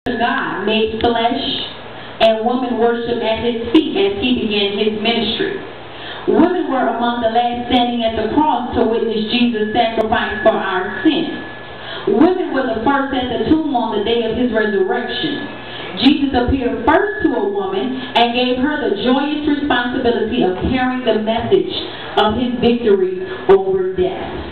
God made flesh and woman worship at his feet as he began his ministry. Women were among the last standing at the cross to witness Jesus' sacrifice for our sins. Women were the first at the tomb on the day of his resurrection. Jesus appeared first to a woman and gave her the joyous responsibility of carrying the message of his victory over death.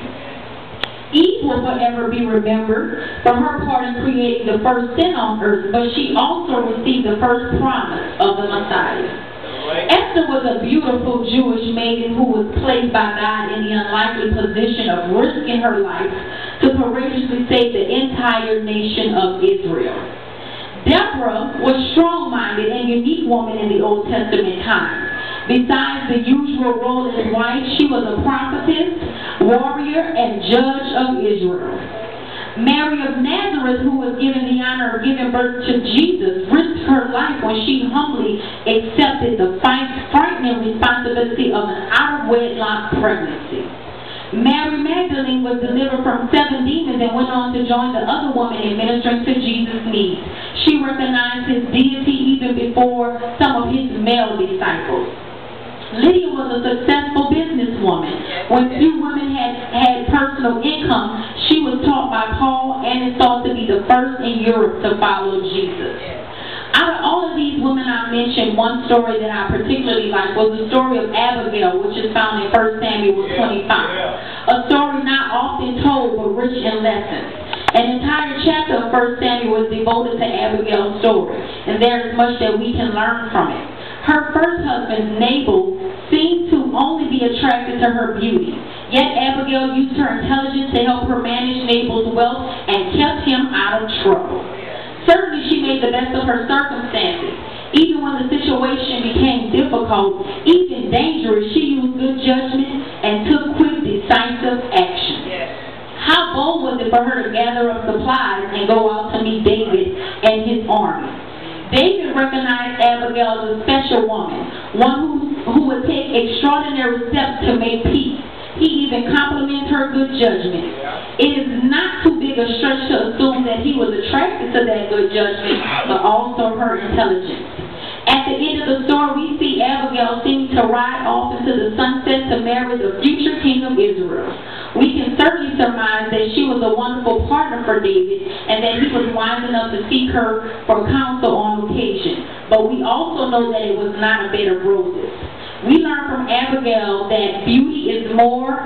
Eve will forever be remembered for her part in creating the first sin on earth, but she also received the first promise of the Messiah. Esther was a beautiful Jewish maiden who was placed by God in the unlikely position of risking her life to courageously save the entire nation of Israel. Deborah was a strong-minded and unique woman in the Old Testament times. Besides the usual role as wife, she was a prophetess, warrior, and judge of Israel. Mary of Nazareth, who was given the honor of giving birth to Jesus, risked her life when she humbly accepted the frightening responsibility of an out-of-wedlock pregnancy. Mary Magdalene was delivered from 7 demons and went on to join the other woman in ministering to Jesus' needs. She recognized his deity even before some of his male disciples. Lydia was a successful businesswoman. When few women had personal income, she was taught by Paul and is thought to be the first in Europe to follow Jesus. Out of all of these women I mentioned, one story that I particularly like was the story of Abigail, which is found in 1 Samuel 25. A story not often told, but rich in lessons. An entire chapter of 1 Samuel is devoted to Abigail's story, and there is much that we can learn from it. Her first husband, Nabal, seemed to only be attracted to her beauty. Yet Abigail used her intelligence to help her manage Nabal's wealth and kept him out of trouble. Certainly she made the best of her circumstances. Even when the situation became difficult, even dangerous, she used good judgment and took quick, decisive action. How bold was it for her to gather up supplies and go out to meet David and his army? David recognized Abigail as a special woman, one who would take extraordinary steps to make peace. He even complimented her good judgment. It is not too big a stretch to assume that he was attracted to that good judgment, but also her intelligence. At the end of the story, we see Abigail seeming to ride off into the sunset to marry the future king of Israel. We can certainly surmise that she was a wonderful partner for David and that he was wise enough to seek her for counsel on occasion. But we also know that it was not a bed of roses. We learn from Abigail that beauty is more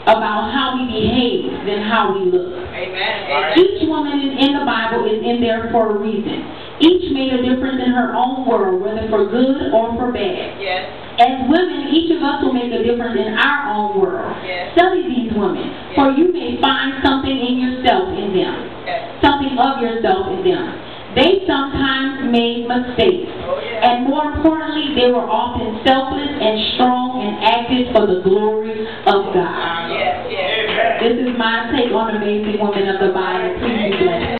about how we behave than how we look. Amen. Each woman in the Bible is in there for a reason. Each made a difference in her own world, whether for good or for bad. Yes. As women, each of us will make a difference in our own world. Yes. Study these women, for you may find something in yourself in them, something of yourself in them. They sometimes made mistakes, and more importantly, they were often selfless and strong and acted for the glory of God. This is my take on amazing women of the Bible.